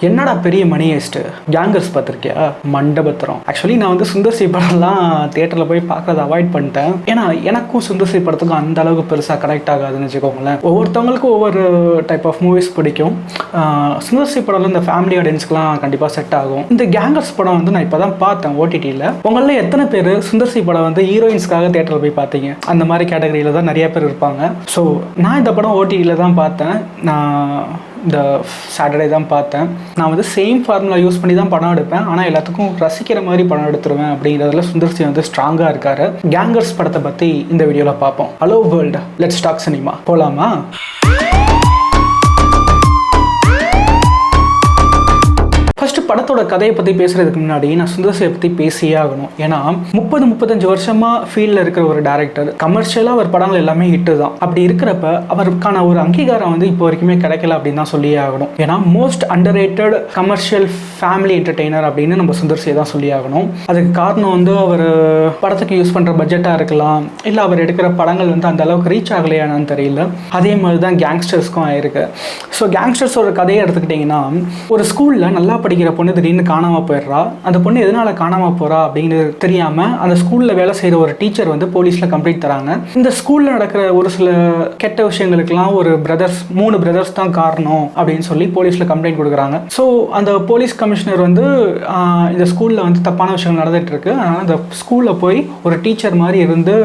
என்னடா பெரிய மணி ஹெஸ்ட்டு gangers பார்த்துருக்கியா? மண்டபத்திரம். Actually நான் வந்து சுந்தர் சி படம்லாம் தியேட்டரில் போய் பார்க்கறத அவாய்ட் பண்ணிட்டேன். ஏன்னா எனக்கும் சுந்தர் சி படத்துக்கும் அந்த அளவுக்கு பெருசாக கனெக்ட் ஆகாதுன்னு வச்சுக்கோங்களேன். ஒவ்வொருத்தவங்களுக்கும் ஒவ்வொரு டைப் ஆஃப் மூவிஸ் பிடிக்கும். சுந்தர் சி படம்ல இந்த ஃபேமிலி ஆடியன்ஸ்க்குலாம் கண்டிப்பாக செட் ஆகும். இந்த கேங்கர்ஸ் படம் வந்து நான் இப்போ தான் பார்த்தேன் ஓடிடியில். உங்களில் எத்தனை பேர் சுந்தர் சி படம் வந்து ஹீரோயின்ஸ்க்காக தியேட்டரில் போய் பார்த்தீங்க? அந்த மாதிரி கேட்டகரியில் தான் நிறைய பேர் இருப்பாங்க. ஸோ நான் இந்த படம் ஓடிடியில் தான் பார்த்தேன். நான் இந்த சாட்டர்டே தான் பார்த்தேன். நான் வந்து சேம் ஃபார்முலா யூஸ் பண்ணி தான் படம் எடுப்பேன். ஆனால் எல்லாத்துக்கும் ரசிக்கிற மாதிரி படம் எடுத்துருவேன் அப்படிங்கிறதுல சுந்தர் சி வந்து ஸ்ட்ராங்காக இருக்காரு. கேங்கர்ஸ் படத்தை பற்றி இந்த வீடியோவில் பார்ப்போம். Hello world, let's talk cinema. போகலாமா? ஃபர்ஸ்ட் படத்தோட கதையை பற்றி பேசுறதுக்கு முன்னாடி நான் சுந்தர் சியை பற்றி பேசியே ஆகணும். ஏன்னா 35 வருஷமா ஃபீல்டில் இருக்கிற ஒரு டேரக்டர். கமர்ஷியலாக அவர் படங்கள் எல்லாமே ஹிட்டு தான். அப்படி இருக்கிறப்ப அவருக்கான ஒரு அங்கீகாரம் வந்து இப்போ வரைக்குமே கிடைக்கல அப்படின்னு தான் சொல்லியே ஆகணும். ஏன்னா most underrated commercial family entertainer அப்படின்னு நம்ம சுந்தர் சியை தான் சொல்லி ஆகணும். அதுக்கு காரணம் வந்து அவர் படத்துக்கு யூஸ் பண்ணுற பட்ஜெட்டாக இருக்கலாம், இல்லை அவர் எடுக்கிற படங்கள் வந்து அந்த அளவுக்கு ரீச் ஆகலையானு தெரியல. அதே மாதிரி தான் கேங்ஸ்டர்ஸ்க்கும் ஆயிருக்கு. ஸோ கேங்ஸ்டர்ஸோட கதையை எடுத்துக்கிட்டிங்கன்னா, ஒரு ஸ்கூலில் நல்லா படிக்கிற பொண்ணு திடீர்னு காணாமல் போயிடுறா. அந்த பொண்ணு எதனால காணாமல் போகிறா அப்படிங்கிறது தெரியாமல் அந்த ஸ்கூலில் வேலை செய்கிற ஒரு டீச்சர் வந்து போலீஸில் கம்ப்ளைண்ட் தராங்க. இந்த ஸ்கூலில் நடக்கிற ஒரு சில கெட்ட விஷயங்களுக்கெல்லாம் ஒரு மூணு பிரதர்ஸ் தான் காரணம் அப்படின்னு சொல்லி போலீஸில் கம்ப்ளைண்ட் கொடுக்குறாங்க. ஸோ அந்த போலீஸ் கமிஷனர் வந்து இந்த ஸ்கூலில் வந்து தப்பான விஷயங்கள் நடந்துட்டு இருக்கு, அதனால் அந்த ஸ்கூலில் போய் ஒரு டீச்சர் மாதிரி இருந்து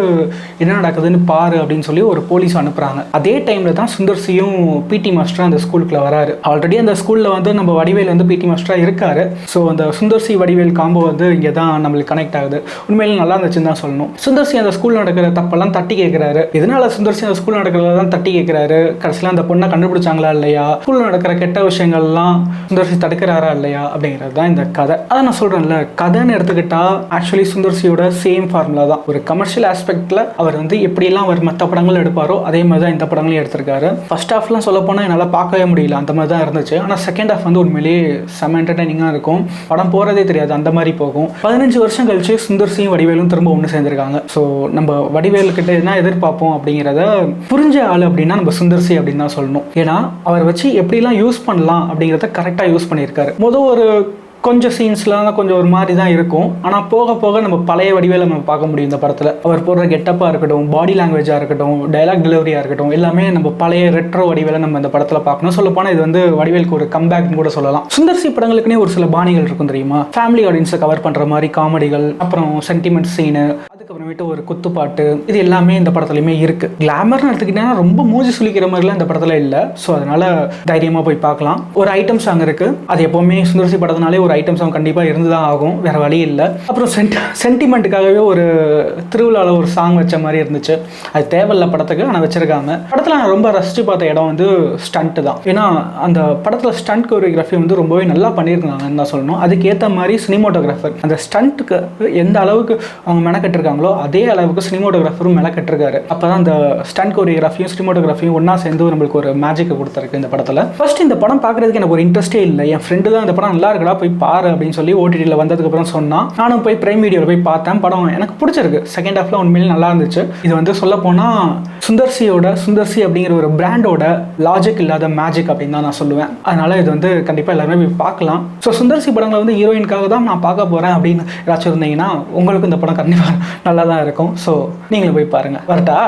என்ன நடக்குதுன்னு பாரு அப்படின்னு சொல்லி ஒரு போலீஸ் அனுப்புகிறாங்க. அதே டைமில் தான் சுந்தர் சியும் பிடி மாஸ்டர் அந்த ஸ்கூலுக்குள்ள வராரு. ஆல்ரெடி அந்த ஸ்கூலில் வந்து நம்ம வடிவேல் வந்து பிடி மாஸ்டராக இருக்காரு. ஸோ அந்த சுந்தர் சி வடிவேல் காம்போ வந்து இங்கே தான் நம்மளுக்கு கனெக்ட் ஆகுது. உண்மையில நல்லா இருந்துச்சுன்னு தான் சொல்லணும். சுந்தர் சி அந்த ஸ்கூலில் நடக்கிற தப்பெல்லாம் தட்டி கேட்குறாரு. இதனால சுந்தர் சி அந்த ஸ்கூலில் நடக்கிறதெல்லாம் தட்டி கேட்குறாரு. கடைசியில் அந்த பொண்ணை கண்டுபிடிச்சாங்களா இல்லையா, ஸ்கூலில் நடக்கிற கெட்ட விஷயங்கள்லாம் சுந்தர் சி தடுக்கிறாரா இல்லையா அப்படிங்கிறது தான் இந்த கதை. அதான் நான் சொல்கிறேன்ல, கதைன்னு எடுத்துக்கிட்டா ஆக்சுவலி சுந்தர் சியோட சேம் ஃபார்முலா தான். ஒரு கமர்ஷியல் ஆஸ்பெக்டில் அவர் வந்து எப்படியெல்லாம் அவர் மற்ற படங்கள் எடுப்பாரோ அதே மாதிரி தான் இந்த படங்களையும் எடுத்திருக்காரு. ஃபர்ஸ்ட் ஹாஃப்லாம் சொல்ல போனால் என்னால் பார்க்கவே முடியல, அந்த மாதிரி தான் இருந்துச்சு. ஆனால் செகண்ட் ஹாஃப் வந்து உண்மையிலேயே செம என்டர்டைனிங்காக இருக்கும். படம் போகிறதே தெரியாது, அந்த மாதிரி போகும். 15 வருஷம் கழிச்சு சுந்தர் சியும் வடிவேலும் திரும்ப ஒன்று சேர்ந்துருக்காங்க. ஸோ நம்ம வடிவேலுக்கிட்ட என்ன எதிர்பார்ப்போம் அப்படிங்கிறத புரிஞ்ச ஆள் அப்படின்னா நம்ம சுந்தர் சி அப்படின்னு தான் சொல்லணும். ஏன்னா அவர் வச்சு எப்படிலாம் யூஸ் பண்ணலாம் அப்படிங்கிறத கரெக்டாக யூஸ் பண்ணியிருக்காரு. ஒரு கொஞ்சம் சீன்ஸ்லாம் கொஞ்சம் ஒரு மாதிரி தான் இருக்கும். ஆனால் போக போக நம்ம பழைய வடிவேலை நம்ம பார்க்க முடியும் இந்த படத்தில். அவர் போடுற கெட்டப்பாக இருக்கட்டும், பாடி லாங்குவேஜாக இருக்கட்டும், டைலாக் டெலிவரியாக இருக்கட்டும், எல்லாமே நம்ம பழைய ரெட்ரோ வடிவேலை நம்ம இந்த படத்தில் பார்க்கணும். சொல்லப்போனால் இது வந்து வடிவேலுக்கு ஒரு கம்பேக்னு கூட சொல்லலாம். சுந்தர் சி படங்களுக்குனே ஒரு சில பாணிகள் இருக்கும் தெரியுமா? ஃபேமிலி ஆடியன்ஸை கவர் பண்ணுற மாதிரி காமெடிகள், அப்புறம் சென்டிமெண்ட் சீனு, அதுக்கப்புறமேட்டு ஒரு குத்துப்பாட்டு, இது எல்லாமே இந்த படத்துலையுமே இருக்கு. கிளாமர்னு எடுத்துக்கிட்டீங்கன்னா ரொம்ப மூஞ்சி சுளிக்கிற மாதிரிலாம் இந்த படத்தில் இல்லை. ஸோ அதனால தைரியமாக போய் பார்க்கலாம். ஒரு ஐட்டம் சாங் இருக்கு, அது எப்போவுமே சுந்தர் சி படத்தினாலே ஒரு ஐட்டம் சாங் கண்டிப்பாக இருந்து தான் ஆகும், வேற வழி இல்லை. அப்புறம் சென்டிமெண்ட்டுக்காகவே ஒரு திருவிழாவில் ஒரு சாங் வச்ச மாதிரி இருந்துச்சு. அது தேவையில்ல படத்துக்கு, ஆனால் வச்சிருக்காங்க. படத்தில் நான் ரொம்ப ரசித்து பார்த்த இடம் வந்து ஸ்டண்ட் தான். ஏன்னா அந்த படத்தில் ஸ்டண்ட் கோரியோகிராஃபி வந்து ரொம்பவே நல்லா பண்ணியிருக்காங்கன்னு தான் சொல்லணும். அதுக்கேற்ற மாதிரி சினிமோட்டோகிராஃபர் அந்த ஸ்டண்ட்டுக்கு எந்த அளவுக்கு அவங்க மெனக்கட்டிருக்காங்களோ அதே அளவுக்கு சினிமோட்டோகிராஃபரும் மெனக்கட்டிருக்காரு. அப்போ தான் அந்த ஸ்டண்ட் கோரியோகிராஃபியும் சினிமோட்டோகிராஃபியும் ஒன்றா சேர்ந்து நம்மளுக்கு ஒரு மேஜிக்கை கொடுத்துருக்கு இந்த படத்தில். ஃபர்ஸ்ட் இந்த படம் பார்க்குறதுக்கு எனக்கு ஒரு இன்ட்ரெஸ்டே இல்லை. என் ஃப்ரெண்டு தான் இந்த படம் நல்லா இருக்கடா போய் பாரு அப்படின்னு சொல்லி ஓடிடியில் வந்ததுக்கப்புறம் சொன்னால் நானும் போய் பிரைம் வீடியோவில் போய் பார்த்தேன். படம் எனக்கு பிடிச்சிருக்கு. செகண்ட் ஹாஃப்ல உண்மையிலே நல்லா இருந்துச்சு. இது வந்து சொல்ல போனால் சுந்தர் சி அப்படிங்கிற ஒரு பிராண்டோட லாஜிக் இல்லாத மேஜிக் அப்படின்னு தான் நான் சொல்லுவேன். அதனால இது வந்து கண்டிப்பாக எல்லாருமே போய் பார்க்கலாம். ஸோ சுந்தர் சி படங்களை வந்து ஹீரோயின்காக தான் நான் பார்க்க போகிறேன் அப்படின்னு ஏதாச்சும் இருந்தீங்கன்னா உங்களுக்கு இந்த படம் கண்டிப்பாக நல்லா தான் இருக்கும். ஸோ நீங்களும் போய் பாருங்கள். வரட்டா?